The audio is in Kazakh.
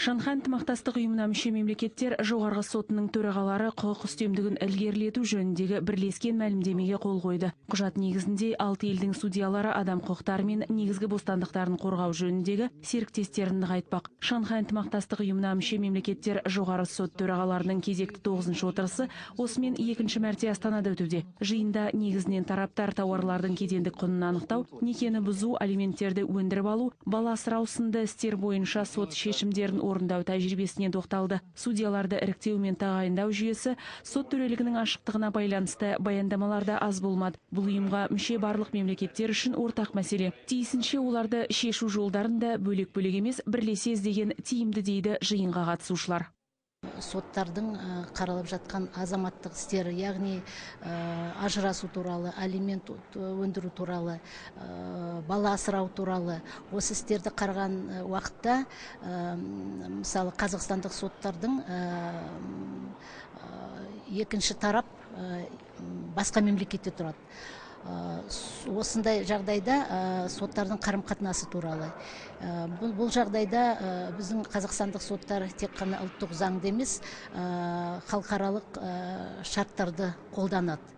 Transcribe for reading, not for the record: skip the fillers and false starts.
Шанхай ынтымақтастық ұйымына мүше мемлекеттер жоғарғы сотының төрағалары құқық үстемдігін ілгерілету жөніндегі бірлескен мәлімдемеге қол қойды. Құжат негізінде 6 елдің судьялары адам құқықтары мен негізгі бостандықтарын қорғау жөніндегі серіктестерін нығайтпақ. Шанхай ынтымақтастық ұйымына мүше мемлекеттер жоғарғы сот төрағаларының кезекті 9-шы отырысы осымен екінші мәрте Астанада өтуде. Жиында негізінен тараптар тауарлардың кедендік құнын анықтау, некені бұзу, алименттерді өндіріп алу, бала асырау сынды істер бойынша сот шешімдерін орындау тәжірибесіне тоқталды. Судьяларды іріктеу мен тағайындау жүйесі сот төрелігінің ашықтығына байланысты баяндамаларда аз болмады. Бұл ұйымға мүше барлық мемлекеттер үшін ортақ мәселе. Тиісінше оларды шешу жолдарын да бөлек-бөлек емес, бірлесе іздеген тиімді дейді жиынға қатысушылар. Соттардың қаралып жатқан азаматтық істері, яғни ажырасу туралы, алимент өндіру туралы, бала асырау туралы, осы істерді қараған уақытта, мысалы, қазақстандық соттардың екінші тарап басқа мемлекетте тұрады. Осындай жағдайда соттардың қарым-қатынасы туралы. Бұл жағдайда біздің қазақстандық соттар тек қана ұлттық заңды емес, халықаралық шарттарды қолданады.